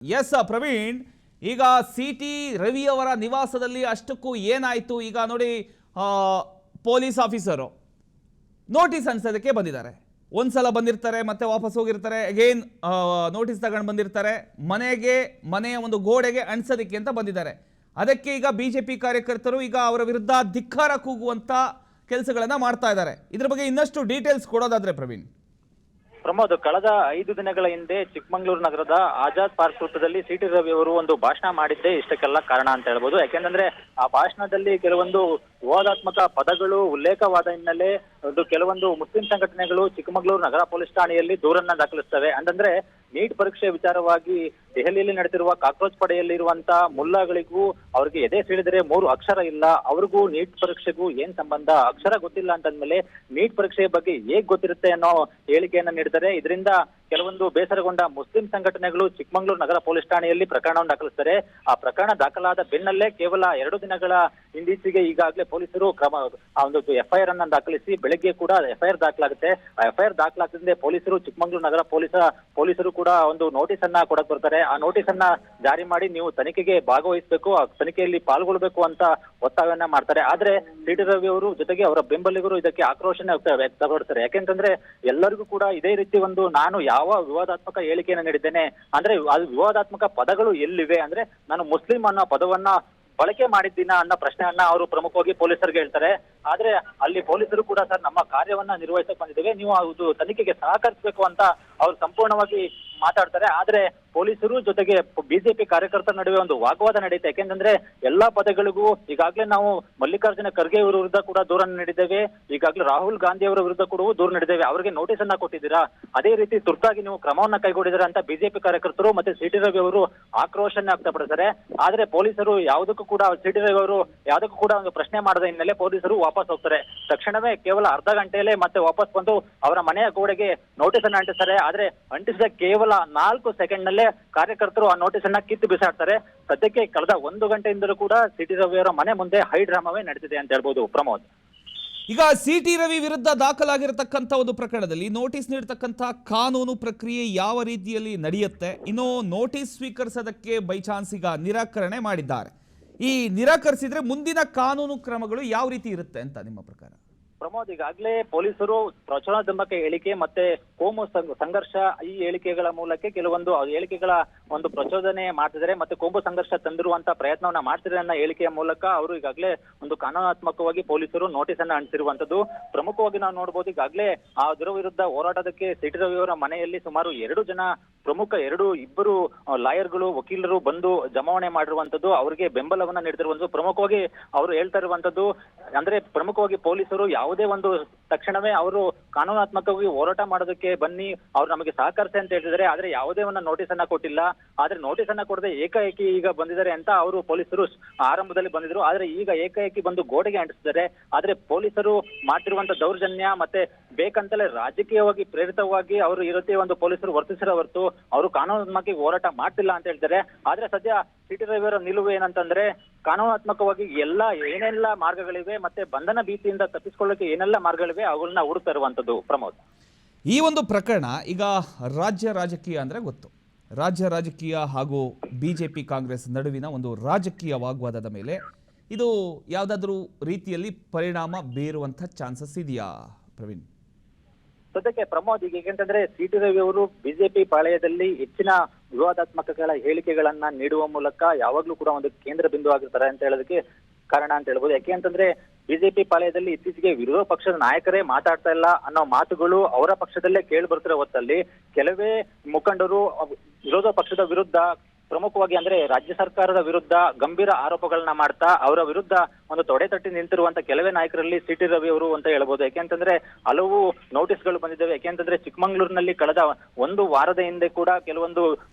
S Praveen, ಈಗ CT. ರವಿಯವರ ನಿವಾಸದಲ್ಲಿ ಅಷ್ಟಕ್ಕೂ ಏನಾಯಿತು? ಈಗ ನೋಡಿ, ಪೊಲೀಸ್ ಆಫೀಸರು ನೋಟಿಸ್ ಅನ್ಸೋದಕ್ಕೆ ಬಂದಿದ್ದಾರೆ. ಒಂದ್ಸಲ ಬಂದಿರ್ತಾರೆ, ಮತ್ತೆ ವಾಪಸ್ ಹೋಗಿರ್ತಾರೆ, ಅಗೇನ್ ನೋಟಿಸ್ ತಗೊಂಡು ಬಂದಿರ್ತಾರೆ, ಮನೆಯ ಒಂದು ಗೋಡೆಗೆ ಅಂಟಿಸೋದಕ್ಕೆ ಅಂತ ಬಂದಿದ್ದಾರೆ. ಅದಕ್ಕೆ ಈಗ ಬಿಜೆಪಿ ಕಾರ್ಯಕರ್ತರು ಈಗ ಅವರ ವಿರುದ್ಧ ಧಿಕ್ಕಾರ ಕೂಗುವಂತ ಕೆಲಸಗಳನ್ನ ಮಾಡ್ತಾ ಇದ್ದಾರೆ. ಇದ್ರ ಬಗ್ಗೆ ಇನ್ನಷ್ಟು ಡೀಟೇಲ್ಸ್ ಕೊಡೋದಾದ್ರೆ ಪ್ರವೀಣ್. ಪ್ರಮೋದ್, ಕಳೆದ 5 ದಿನಗಳ ಹಿಂದೆ ಚಿಕ್ಕಮಗಳೂರು ನಗರದ ಆಜಾದ್ ಪಾರ್ಕ್ ವೃತ್ತದಲ್ಲಿ ಸಿ.ಟಿ. ರವಿ ಅವರು ಒಂದು ಭಾಷಣ ಮಾಡಿದ್ದೇ ಇಷ್ಟಕ್ಕೆಲ್ಲ ಕಾರಣ ಅಂತ ಹೇಳ್ಬೋದು. ಯಾಕೆಂದ್ರೆ ಆ ಭಾಷಣದಲ್ಲಿ ಕೆಲವೊಂದು ವಿವಾದಾತ್ಮಕ ಪದಗಳು ಉಲ್ಲೇಖವಾದ ಹಿನ್ನೆಲೆ ಕೆಲವೊಂದು ಮುಸ್ಲಿಂ ಸಂಘಟನೆಗಳು ಚಿಕ್ಕಮಗಳೂರು ನಗರ ಪೊಲೀಸ್ ಠಾಣೆಯಲ್ಲಿ ದೂರನ್ನ ದಾಖಲಿಸ್ತವೆ. ಅಂತಂದ್ರೆ ನೀಟ್ ಪರೀಕ್ಷೆ ವಿಚಾರವಾಗಿ ದೆಹಲಿಯಲ್ಲಿ ನಡೆದಿರುವ ಕಾಕ್ರೋಚ್ ಪಡೆಯಲ್ಲಿರುವಂತ ಮುಲ್ಲಾಗಳಿಗೂ ಅವ್ರಿಗೆ ಎದೆ ಸೀಳಿದರೆ 3 ಅಕ್ಷರ ಇಲ್ಲ, ಅವ್ರಿಗೂ ನೀಟ್ ಪರೀಕ್ಷೆಗೂ ಏನ್ ಸಂಬಂಧ, ಅಕ್ಷರ ಗೊತ್ತಿಲ್ಲ ಅಂತಂದ್ಮೇಲೆ ನೀಟ್ ಪರೀಕ್ಷೆ ಬಗ್ಗೆ ಹೇಗ್ ಗೊತ್ತಿರುತ್ತೆ ಅನ್ನೋ ಹೇಳಿಕೆಯನ್ನ ನೀಡಿದರೆ ಇದರಿಂದ ಕೆಲವೊಂದು ಬೇಸರಗೊಂಡ ಮುಸ್ಲಿಂ ಸಂಘಟನೆಗಳು ಚಿಕ್ಕಮಗಳೂರು ನಗರ ಪೊಲೀಸ್ ಠಾಣೆಯಲ್ಲಿ ಪ್ರಕರಣವನ್ನು ದಾಖಲಿಸ್ತಾರೆ. ಆ ಪ್ರಕರಣ ದಾಖಲಾದ ಬೆನ್ನಲ್ಲೇ ಕೇವಲ 2 ದಿನಗಳ ಹಿಂದೀಚೆಗೆ ಈಗಾಗಲೇ ಪೊಲೀಸರು ಒಂದು ಎಫ್ಐಆರ್ ಅನ್ನ ದಾಖಲಿಸಿ ಬೆಳಗ್ಗೆ ಕೂಡ ಎಫ್ಐಆರ್ ದಾಖಲಾಗುತ್ತೆ. ಆ ಎಫ್ಐಆರ್ ದಾಖಲಾಗದೆ ಪೊಲೀಸರು ಚಿಕ್ಕಮಗಳೂರು ನಗರ ಪೊಲೀಸರು ಕೂಡ ಒಂದು ನೋಟಿಸ್ ಅನ್ನ ಕೊಡಕ್ ಬರ್ತಾರೆ. ಆ ನೋಟಿಸ್ ಅನ್ನ ಜಾರಿ ಮಾಡಿ ನೀವು ತನಿಖೆಗೆ ಭಾಗವಹಿಸಬೇಕು, ಆ ತನಿಖೆಯಲ್ಲಿ ಪಾಲ್ಗೊಳ್ಬೇಕು ಅಂತ ಒತ್ತಾಯವನ್ನ ಮಾಡ್ತಾರೆ. ಆದ್ರೆ ಸಿ.ಟಿ. ರವಿ ಅವರು ಜೊತೆಗೆ ಅವರ ಬೆಂಬಲಿಗರು ಇದಕ್ಕೆ ಆಕ್ರೋಶನ ವ್ಯಕ್ತಪಡಿಸ್ತಾರೆ. ಯಾಕೆಂತಂದ್ರೆ ಎಲ್ಲರಿಗೂ ಕೂಡ ಇದೇ ರೀತಿ ಒಂದು ನಾನು ಯಾವ ವಿವಾದಾತ್ಮಕ ಹೇಳಿಕೆಯನ್ನು ನೀಡಿದ್ದೇನೆ ಅಂದ್ರೆ ಅದು ವಿವಾದಾತ್ಮಕ ಪದಗಳು ಎಲ್ಲಿವೆ ಅಂದ್ರೆ ನಾನು ಮುಸ್ಲಿಂ ಅನ್ನೋ ಪದವನ್ನ ಬಳಕೆ ಮಾಡಿದ್ದೀನ ಅನ್ನೋ ಪ್ರಶ್ನೆಯನ್ನ ಅವರು ಪ್ರಮುಖವಾಗಿ ಪೊಲೀಸರಿಗೆ ಹೇಳ್ತಾರೆ. ಆದ್ರೆ ಅಲ್ಲಿ ಪೊಲೀಸರು ಕೂಡ ಸರ್ ನಮ್ಮ ಕಾರ್ಯವನ್ನ ನಿರ್ವಹಿಸಕ್ ಬಂದಿದ್ದೇವೆ, ನೀವು ಅದು ತನಿಖೆಗೆ ಸಹಕರಿಸಬೇಕು ಅಂತ ಅವ್ರು ಸಂಪೂರ್ಣವಾಗಿ ಮಾತಾಡ್ತಾರೆ. ಆದ್ರೆ ಪೊಲೀಸರು ಜೊತೆಗೆ ಬಿಜೆಪಿ ಕಾರ್ಯಕರ್ತರ ನಡುವೆ ಒಂದು ವಾಗ್ವಾದ ನಡೆಯುತ್ತೆ. ಯಾಕೆಂತಂದ್ರೆ ಎಲ್ಲಾ ಪದಗಳಿಗೂ ಈಗಾಗಲೇ ನಾವು ಮಲ್ಲಿಕಾರ್ಜುನ ಖರ್ಗೆ ಅವರ ವಿರುದ್ಧ ಕೂಡ ದೂರನ್ನು ನೀಡಿದ್ದೇವೆ, ಈಗಾಗಲೇ ರಾಹುಲ್ ಗಾಂಧಿ ಅವರ ವಿರುದ್ಧ ಕೂಡ ದೂರು ನೀಡಿದ್ದೇವೆ, ಅವರಿಗೆ ನೋಟಿಸ್ ಅನ್ನ ಕೊಟ್ಟಿದ್ದೀರಾ, ಅದೇ ರೀತಿ ತುರ್ತಾಗಿ ನೀವು ಕ್ರಮವನ್ನ ಕೈಗೊಂಡಿದ್ದೀರಾ ಅಂತ ಬಿಜೆಪಿ ಕಾರ್ಯಕರ್ತರು ಮತ್ತೆ ಸಿ.ಟಿ. ರವಿ ಅವರು ಆಕ್ರೋಶನ ವ್ಯಕ್ತಪಡಿಸಿದ್ದಾರೆ. ಆದ್ರೆ ಪೊಲೀಸರು ಯಾವುದಕ್ಕೂ ಕೂಡ ಸಿ.ಟಿ. ರವಿ ಅವರು ಯಾವುದಕ್ಕೂ ಕೂಡ ಒಂದು ಪ್ರಶ್ನೆ ಮಾಡದ ಹಿನ್ನೆಲೆ ಪೊಲೀಸರು ವಾಪಸ್ ಹೋಗ್ತಾರೆ. ತಕ್ಷಣವೇ ಕೇವಲ ಅರ್ಧ ಗಂಟೆಯಲ್ಲೇ ಮತ್ತೆ ವಾಪಸ್ ಬಂದು ಅವರ ಮನೆಯ ಗೋಡೆಗೆ ನೋಟಿಸ್ ಅನ್ನ ಅಂಟಿಸ್ತಾರೆ. ಆದ್ರೆ ಅಂಟಿಸಿದ ಕೇವಲ 4 ಸೆಕೆಂಡ್ ನಲ್ಲೇ ಕಾರ್ಯಕರ್ತರು ಆ ನೋಟಿಸ್ ಅನ್ನ ಕಿತ್ತು ಬಿಸಾಡ್ತಾರೆ. ಸದ್ಯಕ್ಕೆ ಕಳೆದ 1 ಗಂಟೆಯಿಂದಲೂ ಕೂಡ ಸಿ.ಟಿ. ರವಿ ಅವರ ಮನೆ ಮುಂದೆ ಹೈ ಡ್ರಾಮಾವೇ ನಡೆದಿದೆ ಅಂತ ಹೇಳ್ಬೋದು ಪ್ರಮೋದ್. ಈಗ ಸಿ.ಟಿ. ರವಿ ವಿರುದ್ಧ ದಾಖಲಾಗಿರತಕ್ಕಂಥ ಒಂದು ಪ್ರಕರಣದಲ್ಲಿ ನೋಟಿಸ್ ನೀಡತಕ್ಕಂಥ ಕಾನೂನು ಪ್ರಕ್ರಿಯೆ ಯಾವ ರೀತಿಯಲ್ಲಿ ನಡೆಯುತ್ತೆ? ಇನ್ನು ನೋಟಿಸ್ ಸ್ವೀಕರಿಸೋದಕ್ಕೆ ಬೈ ಚಾನ್ಸ್ ಈಗ ನಿರಾಕರಣೆ ಮಾಡಿದ್ದಾರೆ. ಈ ನಿರಾಕರಿಸಿದ್ರೆ ಮುಂದಿನ ಕಾನೂನು ಕ್ರಮಗಳು ಯಾವ ರೀತಿ ಇರುತ್ತೆ ಅಂತ ನಿಮ್ಮ ಪ್ರಕಾರ? ಪ್ರಮೋದ್, ಈಗಾಗಲೇ ಪೊಲೀಸರು ಪ್ರಚೋದನಾತ್ಮಕ ಹೇಳಿಕೆ ಮತ್ತೆ ಕೋಮು ಸಂಘರ್ಷ ಈ ಹೇಳಿಕೆಗಳ ಮೂಲಕ ಕೆಲವೊಂದು ಹೇಳಿಕೆಗಳ ಒಂದು ಪ್ರಚೋದನೆ ಮಾಡ್ತಿದ್ದಾರೆ ಮತ್ತೆ ಕೋಮು ಸಂಘರ್ಷ ತಂದಿರುವಂತ ಪ್ರಯತ್ನವನ್ನ ಮಾಡ್ತಿದ್ದಾರೆ ಅನ್ನೋ ಹೇಳಿಕೆಯ ಮೂಲಕ ಅವರು ಈಗಾಗಲೇ ಒಂದು ಕಾನೂನಾತ್ಮಕವಾಗಿ ಪೊಲೀಸರು ನೋಟಿಸ್ ಅನ್ನ ಅಂಟಿಸಿರುವಂತದ್ದು ಪ್ರಮುಖವಾಗಿ ನಾವು ನೋಡಬಹುದು. ಈಗಾಗಲೇ ಅದರ ವಿರುದ್ಧ ಹೋರಾಟದಕ್ಕೆ ಸಿ.ಟಿ. ರವಿ ಅವರ ಮನೆಯಲ್ಲಿ ಸುಮಾರು 2 ಜನ ಪ್ರಮುಖ ಇಬ್ಬರು ಲಾಯರ್ಗಳು ವಕೀಲರು ಬಂದು ಜಮಾವಣೆ ಮಾಡಿರುವಂತದ್ದು, ಅವರಿಗೆ ಬೆಂಬಲವನ್ನ ನೀಡಿರುವಂತದ್ದು ಪ್ರಮುಖವಾಗಿ ಅವರು ಹೇಳ್ತಾ ಇರುವಂತದ್ದು. ಅಂದ್ರೆ ಪ್ರಮುಖವಾಗಿ ಪೊಲೀಸರು ಯಾವುದೇ ಒಂದು ತಕ್ಷಣವೇ ಅವರು ಕಾನೂನಾತ್ಮಕವಾಗಿ ಹೋರಾಟ ಮಾಡೋದಕ್ಕೆ ಬನ್ನಿ, ಅವ್ರು ನಮಗೆ ಸಹಕರಿಸಿ ಅಂತ ಹೇಳ್ತಿದ್ದಾರೆ. ಆದ್ರೆ ಯಾವುದೇ ಒಂದು ನೋಟಿಸ್ ಅನ್ನ ಕೊಟ್ಟಿಲ್ಲ. ಆದ್ರೆ ನೋಟಿಸ್ ಅನ್ನ ಕೊಡದೆ ಏಕಾಏಕಿ ಈಗ ಬಂದಿದ್ದಾರೆ ಅಂತ ಅವರು ಪೊಲೀಸರು ಆರಂಭದಲ್ಲಿ ಬಂದಿದ್ರು. ಆದ್ರೆ ಈಗ ಏಕಾಏಕಿ ಬಂದು ಗೋಡೆಗೆ ಅಂಟಿಸಿದ್ದಾರೆ. ಆದ್ರೆ ಪೊಲೀಸರು ಮಾಡ್ತಿರುವಂತ ದೌರ್ಜನ್ಯ ಮತ್ತೆ ಬೇಕಂತಲೇ ರಾಜಕೀಯವಾಗಿ ಪ್ರೇರಿತವಾಗಿ ಅವರು ಈ ರೀತಿ ಒಂದು ಪೊಲೀಸರು ವರ್ತಿಸಿರೋ ಹೊರತು ಅವರು ಕಾನೂನಾತ್ಮಕವಾಗಿ ಹೋರಾಟ ಮಾಡ್ತಿಲ್ಲ ಅಂತ ಹೇಳ್ತಾರೆ. ಆದ್ರೆ ಸದ್ಯ ಸಿ.ಟಿ. ರವಿ ಅವರ ನಿಲುವು ಏನಂತಂದ್ರೆ ಕಾನೂನಾತ್ಮಕವಾಗಿ ಏನೆಲ್ಲ ಮಾರ್ಗಗಳಿವೆ ಮತ್ತೆ ಬಂಧನ ಭೀತಿಯಿಂದ ತಪ್ಪಿಸಿಕೊಳ್ಳಕ್ಕೆ ಏನೆಲ್ಲ ಮಾರ್ಗಗಳಿವೆ ಅವುಗಳನ್ನ ಹುಡುಕ್ತಾ ಇರುವಂತದ್ದು ಪ್ರಮೋದ್. ಈ ಒಂದು ಪ್ರಕರಣ ಈಗ ರಾಜ್ಯ ರಾಜಕೀಯ ಅಂದ್ರೆ ಗೊತ್ತು, ರಾಜ್ಯ ರಾಜಕೀಯ ಹಾಗೂ ಬಿಜೆಪಿ ಕಾಂಗ್ರೆಸ್ ನಡುವಿನ ಒಂದು ರಾಜಕೀಯ ವಾಗ್ವಾದದ ಮೇಲೆ ಇದು ಯಾವುದಾದ್ರೂ ರೀತಿಯಲ್ಲಿ ಪರಿಣಾಮ ಬೀರುವಂಥ ಚಾನ್ಸಸ್ ಇದೆಯಾ ಪ್ರವೀಣ್? ಸದ್ಯಕ್ಕೆ ಪ್ರಮೋದ್, ಈಗ ಏಕೆಂತಂದ್ರೆ ಸಿ.ಟಿ. ರವಿ ಅವರು ಬಿಜೆಪಿ ಪಾಳೆಯದಲ್ಲಿ ಹೆಚ್ಚಿನ ವಿವಾದಾತ್ಮಕಗಳ ಹೇಳಿಕೆಗಳನ್ನ ನೀಡುವ ಮೂಲಕ ಯಾವಾಗ್ಲೂ ಕೂಡ ಒಂದು ಕೇಂದ್ರ ಬಿಂದು ಆಗಿರ್ತಾರೆ ಅಂತ ಹೇಳೋದಕ್ಕೆ ಕಾರಣ ಅಂತ ಹೇಳ್ಬೋದು. ಯಾಕೆ ಅಂತಂದ್ರೆ ಬಿಜೆಪಿ ಪಾಳೆಯದಲ್ಲಿ ಇತ್ತೀಚೆಗೆ ವಿರೋಧ ಪಕ್ಷದ ನಾಯಕರೇ ಮಾತಾಡ್ತಾ ಇಲ್ಲ ಅನ್ನೋ ಮಾತುಗಳು ಅವರ ಪಕ್ಷದಲ್ಲೇ ಕೇಳಿ ಬರ್ತಿರೋ ಹೊತ್ತಲ್ಲಿ ಕೆಲವೇ ಮುಖಂಡರು ವಿರೋಧ ಪಕ್ಷದ ವಿರುದ್ಧ ಪ್ರಮುಖವಾಗಿ ಅಂದ್ರೆ ರಾಜ್ಯ ಸರ್ಕಾರದ ವಿರುದ್ಧ ಗಂಭೀರ ಆರೋಪಗಳನ್ನ ಮಾಡ್ತಾ ಅವರ ವಿರುದ್ಧ ಒಂದು ತೊಡೆ ತಟ್ಟಿ ನಿಂತಿರುವಂತ ಕೆಲವೇ ನಾಯಕರಲ್ಲಿ ಸಿ.ಟಿ. ರವಿ ಅವರು ಅಂತ ಹೇಳ್ಬೋದು. ಯಾಕೆಂತಂದ್ರೆ ಹಲವು ನೋಟಿಸ್ಗಳು ಬಂದಿದ್ದಾವೆ. ಯಾಕೆಂತಂದ್ರೆ ಚಿಕ್ಕಮಗಳೂರಿನಲ್ಲಿ ಕಳೆದ 1 ವಾರದ ಹಿಂದೆ ಕೂಡ ಕೆಲವೊಂದು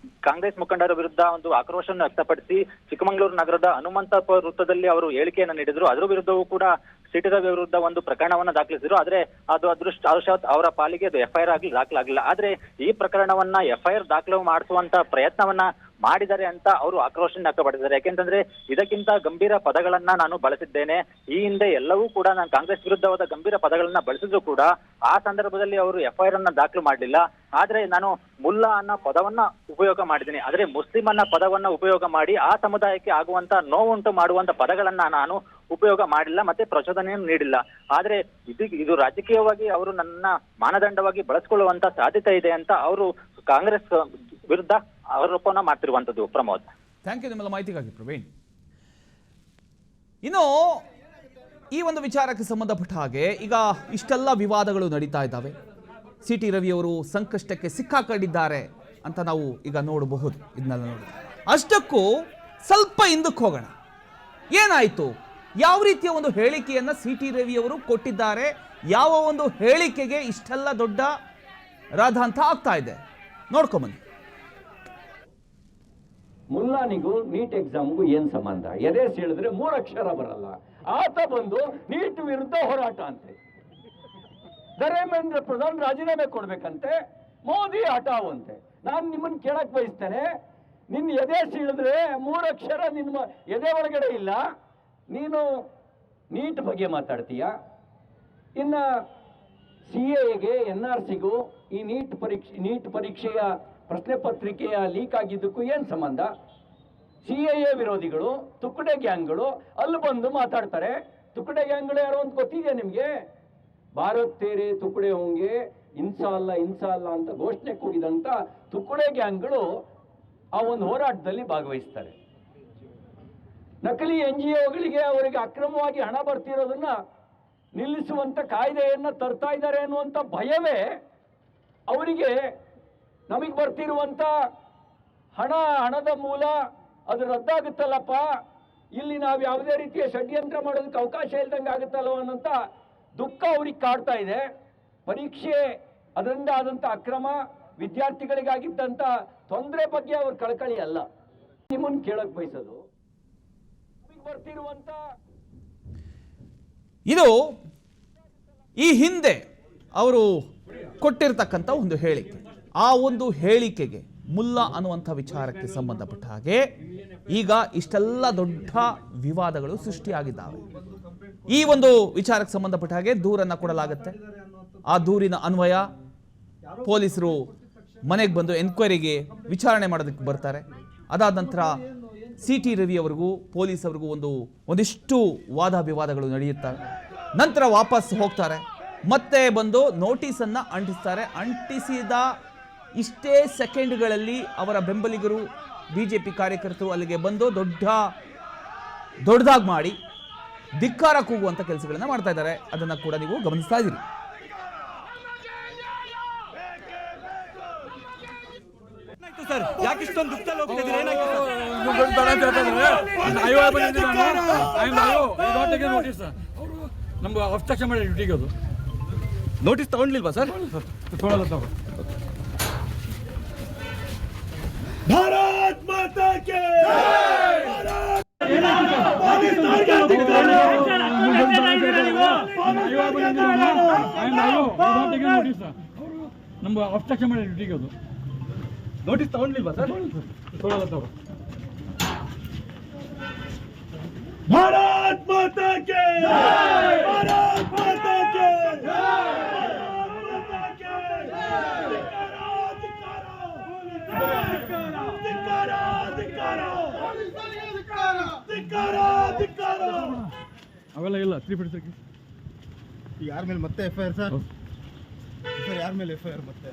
ಕಾಂಗ್ರೆಸ್ ಮುಖಂಡರ ವಿರುದ್ಧ ಒಂದು ಆಕ್ರೋಶವನ್ನು ವ್ಯಕ್ತಪಡಿಸಿ ಚಿಕ್ಕಮಗಳೂರು ನಗರದ ಹನುಮಂತಪ್ಪ ವೃತ್ತದಲ್ಲಿ ಅವರು ಹೇಳಿಕೆಯನ್ನು ನೀಡಿದ್ರು. ಅದರ ವಿರುದ್ಧವೂ ಕೂಡ ಸಿ.ಟಿ. ರವಿ ವಿರುದ್ಧ ಒಂದು ಪ್ರಕರಣವನ್ನ ದಾಖಲಿಸಿದ್ರು. ಆದ್ರೆ ಅದು ಅದೃಷ್ಟವಶಾತ್ ಅವರ ಪಾಲಿಗೆ ಅದು ಎಫ್ಐಆರ್ ದಾಖಲಾಗಿಲ್ಲ. ಆದ್ರೆ ಈ ಪ್ರಕರಣವನ್ನ ಎಫ್ಐಆರ್ ದಾಖಲು ಮಾಡಿಸುವಂತ ಪ್ರಯತ್ನವನ್ನ ಮಾಡಿದ್ದಾರೆ ಅಂತ ಅವರು ಆಕ್ರೋಶ ವ್ಯಕ್ತಪಡಿಸಿದ್ದಾರೆ. ಯಾಕೆಂತಂದ್ರೆ ಇದಕ್ಕಿಂತ ಗಂಭೀರ ಪದಗಳನ್ನ ನಾನು ಬಳಸಿದ್ದೇನೆ, ಈ ಹಿಂದೆ ಎಲ್ಲವೂ ಕೂಡ ನಾನು ಕಾಂಗ್ರೆಸ್ ವಿರುದ್ಧವಾದ ಗಂಭೀರ ಪದಗಳನ್ನ ಬಳಸಿದ್ರು ಕೂಡ ಆ ಸಂದರ್ಭದಲ್ಲಿ ಅವರು FIR ಅನ್ನ ದಾಖಲು ಮಾಡಲಿಲ್ಲ. ಆದ್ರೆ ನಾನು ಮುಲ್ಲಾ ಅನ್ನೋ ಪದವನ್ನ ಉಪಯೋಗ ಮಾಡಿದ್ದೀನಿ, ಆದ್ರೆ ಮುಸ್ಲಿಂ ಅನ್ನೋ ಪದವನ್ನ ಉಪಯೋಗ ಮಾಡಿ ಆ ಸಮುದಾಯಕ್ಕೆ ಆಗುವಂತ ನೋವುಂಟು ಮಾಡುವಂತ ಪದಗಳನ್ನ ನಾನು ಉಪಯೋಗ ಮಾಡಿಲ್ಲ, ಮತ್ತೆ ಪ್ರಚೋದನೆಯನ್ನು ನೀಡಿಲ್ಲ. ಆದ್ರೆ ಇದು ರಾಜಕೀಯವಾಗಿ ಅವರು ನನ್ನ ಮಾನದಂಡವಾಗಿ ಬಳಸಿಕೊಳ್ಳುವಂತ ಸಾಧ್ಯತೆ ಇದೆ ಅಂತ ಅವರು ಕಾಂಗ್ರೆಸ್ ವಿರುದ್ಧ ಆರೋಪನ ಮಾಡ್ತಿರುವಂತದ್ದು. ಪ್ರಮೋದ್, ಥ್ಯಾಂಕ್ ಯು ನಿಮ್ಮೆಲ್ಲ ಮಾಹಿತಿಗಾಗಿ ಪ್ರವೀಣ್. ಇನ್ನು ಈ ಒಂದು ವಿಚಾರಕ್ಕೆ ಸಂಬಂಧಪಟ್ಟ ಹಾಗೆ ಈಗ ಇಷ್ಟೆಲ್ಲ ವಿವಾದಗಳು ನಡೀತಾ ಇದ್ದಾವೆ. CT ರವಿ ಅವರು ಸಂಕಷ್ಟಕ್ಕೆ ಸಿಕ್ಕಾಕೊಂಡಿದ್ದಾರೆ ಅಂತ ನಾವು ಈಗ ನೋಡಬಹುದು. ಇದನ್ನೆಲ್ಲ ನೋಡಿ ಅಷ್ಟಕ್ಕೂ ಸ್ವಲ್ಪ ಹಿಂದಕ್ಕೆ ಹೋಗೋಣ. ಏನಾಯ್ತು, ಯಾವ ರೀತಿಯ ಒಂದು ಹೇಳಿಕೆಯನ್ನ CT ರವಿ ಅವರು ಕೊಟ್ಟಿದ್ದಾರೆ, ಯಾವ ಒಂದು ಹೇಳಿಕೆಗೆ ಇಷ್ಟೆಲ್ಲ ದೊಡ್ಡ ರಾಧಾಂತ ಆಗ್ತಾ ಇದೆ ನೋಡ್ಕೊಂಬನ್ನಿ. ಮುಲ್ಲಾನಿಗೂ ನೀಟ್ ಎಕ್ಸಾಮ್ಗೂ ಏನ್ ಸಂಬಂಧ? ಎದೆ ಹೇಳಿದ್ರೆ 3 ಅಕ್ಷರ ಬರಲ್ಲ. ಆತ ಬಂದು ನೀಟ್ ವಿರುದ್ಧ ಹೋರಾಟ ಅಂತೆ, ಧರ್ಮೇಂದ್ರ ಪ್ರಧಾನ್ ರಾಜೀನಾಮೆ ಕೊಡ್ಬೇಕಂತೆ, ಮೋದಿ ಹಠಾವಂತೆ. ನಾನು ನಿಮ್ಮನ್ನ ಕೇಳಕ್ ಬಯಸ್ತೇನೆ, ನಿನ್ನ ಎದೆ ಸೀಳಿದ್ರೆ 3 ಅಕ್ಷರ ನಿನ್ನ ಎದೆ ಒಳಗಡೆ ಇಲ್ಲ, ನೀನು ನೀಟ್ ಬಗ್ಗೆ ಮಾತಾಡ್ತೀಯ. ಇನ್ನ CAಗೆ NRCಗೂ ಈ ನೀಟ್ ಪರೀಕ್ಷೆಯ ಪ್ರಶ್ನೆ ಪತ್ರಿಕೆಯ ಲೀಕ್ ಆಗಿದ್ದಕ್ಕೂ ಏನ್ ಸಂಬಂಧ? CAA ವಿರೋಧಿಗಳು, ತುಕ್ಕಡೆ ಗ್ಯಾಂಗ್ಗಳು ಅಲ್ಲಿ ಬಂದು ಮಾತಾಡ್ತಾರೆ. ತುಕ್ಕಡೆ ಗ್ಯಾಂಗ್ಗಳು ಯಾರು ಅಂತ ಗೊತ್ತಿದೆಯಾ ನಿಮ್ಗೆ? ಭಾರತ್ ತೇರೆ ತುಕ್ಕಡೆ ಹೋಂಗೆ ಇನ್ಸಾ ಅಲ್ಲ ಅಂತ ಘೋಷಣೆ ಕೂಗಿದಂತ ತುಕ್ಕಡೆ ಗ್ಯಾಂಗ್ಗಳು ಆ ಒಂದು ಹೋರಾಟದಲ್ಲಿ ಭಾಗವಹಿಸ್ತಾರೆ. ನಕಲಿ NGOಗಳಿಗೆ ಅವರಿಗೆ ಅಕ್ರಮವಾಗಿ ಹಣ ಬರ್ತಿರೋದನ್ನ ನಿಲ್ಲಿಸುವಂತ ಕಾಯ್ದೆಯನ್ನ ತರ್ತಾ ಇದ್ದಾರೆ ಅನ್ನುವಂತ ಭಯವೇ ಅವರಿಗೆ. ನಮಗೆ ಬರ್ತಿರುವಂತ ಹಣದ ಮೂಲ ಅದು ರದ್ದಾಗುತ್ತಲ್ಲಪ್ಪ, ಇಲ್ಲಿ ನಾವು ಯಾವುದೇ ರೀತಿಯ ಷಡ್ಯಂತ್ರ ಮಾಡೋದಕ್ಕೆ ಅವಕಾಶ ಇಲ್ದಂಗೆ ಆಗುತ್ತಲ್ಲೋ ಅನ್ನೋಂಥ ದುಃಖ ಅವ್ರಿಗೆ ಕಾಡ್ತಾ ಇದೆ. ಪರೀಕ್ಷೆ ಅದರಿಂದ ಆದಂಥ ಅಕ್ರಮ, ವಿದ್ಯಾರ್ಥಿಗಳಿಗಾಗಿದ್ದಂಥ ತೊಂದರೆ ಬಗ್ಗೆ ಅವ್ರ ಕಳಕಳಿ ಅಲ್ಲ. ನಿಮ್ಮನ್ನು ಕೇಳಕ್ ಬಯಸೋದು ನಮಗೆ ಬರ್ತಿರುವಂತ ಇದು ಈ ಹಿಂದೆ ಅವರು ಕೊಟ್ಟಿರ್ತಕ್ಕಂಥ ಒಂದು ಹೇಳಿಕೆ. ಆ ಒಂದು ಹೇಳಿಕೆಗೆ ಮುಲ್ಲಾ ಅನ್ನುವಂಥ ವಿಚಾರಕ್ಕೆ ಸಂಬಂಧಪಟ್ಟ ಹಾಗೆ ಈಗ ಇಷ್ಟೆಲ್ಲ ದೊಡ್ಡ ವಿವಾದಗಳು ಸೃಷ್ಟಿಯಾಗಿದ್ದಾವೆ. ಈ ಒಂದು ವಿಚಾರಕ್ಕೆ ಸಂಬಂಧಪಟ್ಟ ಹಾಗೆ ದೂರನ್ನ ಕೊಡಲಾಗುತ್ತೆ. ಆ ದೂರಿನ ಅನ್ವಯ ಪೊಲೀಸರು ಮನೆಗೆ ಬಂದು ಎನ್ಕ್ವೈರಿಗೆ ವಿಚಾರಣೆ ಮಾಡೋದಕ್ಕೆ ಬರ್ತಾರೆ. ಅದಾದ ನಂತರ CT ರವಿ ಅವರಿಗೂ ಪೊಲೀಸ್ ಅವರಿಗೂ ಒಂದಿಷ್ಟು ವಾದ ವಿವಾದಗಳು ನಡೆಯುತ್ತವೆ. ನಂತರ ವಾಪಸ್ ಹೋಗ್ತಾರೆ, ಮತ್ತೆ ಬಂದು ನೋಟಿಸನ್ನು ಅಂಟಿಸ್ತಾರೆ. ಅಂಟಿಸಿದ ಇಷ್ಟೇ ಸೆಕೆಂಡ್ಗಳಲ್ಲಿ ಅವರ ಬೆಂಬಲಿಗರು, BJP ಕಾರ್ಯಕರ್ತರು ಅಲ್ಲಿಗೆ ಬಂದು ದೊಡ್ಡದಾಗಿ ಮಾಡಿ ಧಿಕ್ಕಾರ ಕೂಗುವಂಥ ಕೆಲಸಗಳನ್ನ ಮಾಡ್ತಾ ಇದ್ದಾರೆ. ಅದನ್ನು ಕೂಡ ನೀವು ಗಮನಿಸ್ತಾ ಇದ್ದೀರಿ. ಸರ್, ಯಾಕೆ ಇಷ್ಟೊಂದು ದುಃಖದಲ್ಲಿ ಹೋಗ್ತಾ ಇದ್ದೀರಾ? ನಮ್ಗೆ ಹಸ್ತಕ್ಷೇಪ ಮಾಡಿ ಡ್ಯೂಟಿಗೆ ಅದು ನೋಟಿಸ್ ತಗೊಂಡ್ಲಿಲ್ವಾ ಸರ್? ತೊಗೊಳಲ್ಲ ತಗೋ. भारत माता के ನಮ್ಗೆ ಹಸ್ತಕ್ಷೇಪ ಮಾಡಿ ಡ್ಯೂಟಿಗೆ ಅದು ನೋಟಿಸ್ ತಗೊಂಡ್ಲಿಲ್ವಾ ಸರ್? ತೊಗೊಳಲ್ಲ ತಗೋ. भारत माता के भारत माता के ಅವೆಲ್ಲ ಇಲ್ಲ 346 ಯಾರ ಮೇಲೆ ಮತ್ತೆ FIR ಸರ್? ಸರ್ ಯಾರ ಮೇಲೆ FIR ಮತ್ತೆ?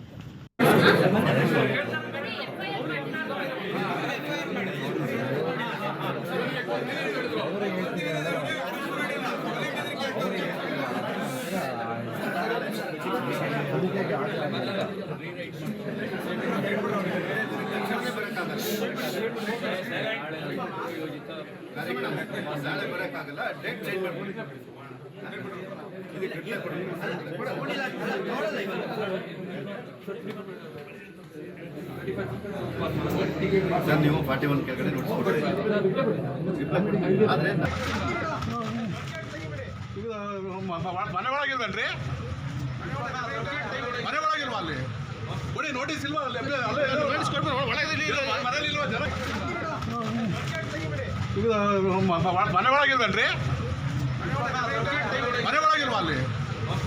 ನಾಳೆ ಬರೋಕ್ಕಾಗಲ್ಲ, ಡೇಟ್ ಚೇಂಜ್ ಮಾಡ್ಕೊಂಡು ಸರ್ ನೀವು 41 ಕೆಳಗಡೆ ನೋಡಿಸ್ಕೊಡ್ರಿ. ಆದರೆ ಮನೆ ಒಳಗಿಲ್ವೇನ್ರಿ? ಮನೆ ಒಳಗಿಲ್ವಾ ಅಲ್ಲಿ? ನೋಟಿಸ್ ಇಲ್ವಾ ಮನೆ ಒಳಗಿಲ್ವೇನ್ರಿ ಮನೆ ಒಳಗಿಲ್ವಾ ಅಲ್ಲಿ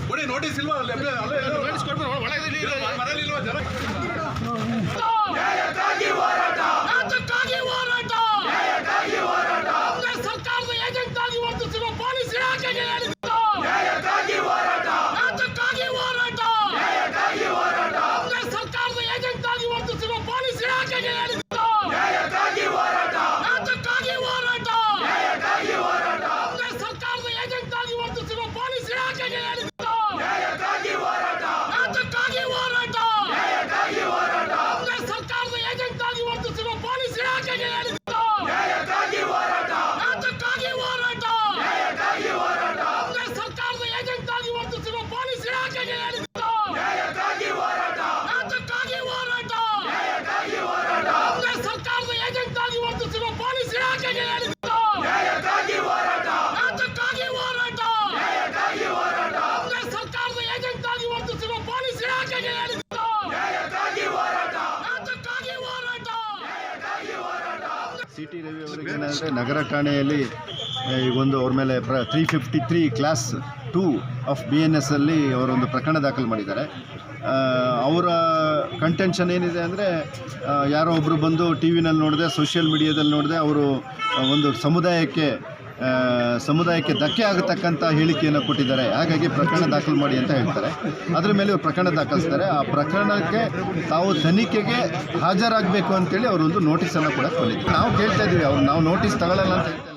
ಕೊಡಿ ನೋಟಿಸ್ ಇಲ್ವಾ ಮನೇಲಿಲ್ವಾ ಜನ ಸರ್ಕಾರದ ಏಜೆಂಟ್ ಆಗಿ ವರ್ತಿಸಿರುವ ಪೊಲೀಸ್ ಇಲಾಖೆಗೆ ಸರ್ಕಾರದ ಏಜೆಂಟ್ ಆಗಿ ವರ್ತಿಸಿರುವ ಪೊಲೀಸ್ ಇಲಾಖೆಗೆ ಸರ್ಕಾರದ ಏಜೆಂಟ್ ಆಗಿ ವರ್ತಿಸಿರುವ ಪೊಲೀಸ್ ಇಲಾಖೆಗೆ ಸರ್ಕಾರದ ಏಜೆಂಟ್ ಆಗಿ ವರ್ತಿಸಿರುವ ಪೊಲೀಸ್ ಇಲಾಖೆಗೆ ಸರ್ಕಾರದ ಏಜೆಂಟ್ ಆಗಿ ವರ್ತಿಸಿರುವ ಪೊಲೀಸ್ ಇಲಾಖೆಗೆ ಸರ್ಕಾರದ ಏಜೆಂಟ್ ಆಗಿ ವರ್ತಿಸಿರುವ ಪೊಲೀಸ್ ಇಲಾಖೆಗೆ ಸರ್ಕಾರದ ಏಜೆಂಟ್ ಆಗಿ ವರ್ತಿಸಿರುವ ಪೊಲೀಸ್ ಇಲಾಖೆಗೆ ಸಿಟಿ ರವಿ ಅವರಿಗೆ ಏನಂದರೆ ನಗರ ಠಾಣೆಯಲ್ಲಿ ಈಗೊಂದು ಅವ್ರ ಮೇಲೆ 353 ಕ್ಲಾಸ್ 2 ಆಫ್ BNS ಅಲ್ಲಿ ಅವರೊಂದು ಪ್ರಕರಣ ದಾಖಲು ಮಾಡಿದ್ದಾರೆ. ಅವರ ಕಂಟೆನ್ಷನ್ ಏನಿದೆ ಅಂದರೆ ಯಾರೋ ಒಬ್ಬರು ಬಂದು ಟಿ ವಿನಲ್ಲಿ ನೋಡಿದೆ, ಸೋಷಿಯಲ್ ಮೀಡಿಯಾದಲ್ಲಿ ನೋಡಿದೆ, ಅವರು ಒಂದು ಸಮುದಾಯಕ್ಕೆ ಧಕ್ಕೆ ಆಗತಕ್ಕಂಥ ಹೇಳಿಕೆಯನ್ನು ಕೊಟ್ಟಿದ್ದಾರೆ, ಹಾಗಾಗಿ ಪ್ರಕರಣ ದಾಖಲು ಮಾಡಿ ಅಂತ ಹೇಳ್ತಾರೆ. ಅದರ ಮೇಲೆ ಇವರು ಪ್ರಕರಣ ದಾಖಲಿಸ್ತಾರೆ. ಆ ಪ್ರಕರಣಕ್ಕೆ ತಾವು ತನಿಖೆಗೆ ಹಾಜರಾಗಬೇಕು ಅಂತೇಳಿ ಅವರೊಂದು ನೋಟಿಸನ್ನು ಕೂಡ ಕೊಟ್ಟಿದ್ದಾರೆ. ನಾವು ಕೇಳ್ತಾ ಇದ್ದೀವಿ, ನಾವು ನೋಟಿಸ್ ತಗೊಳ್ಳಲ್ಲ ಅಂತ ಹೇಳ್ತಾರೆ.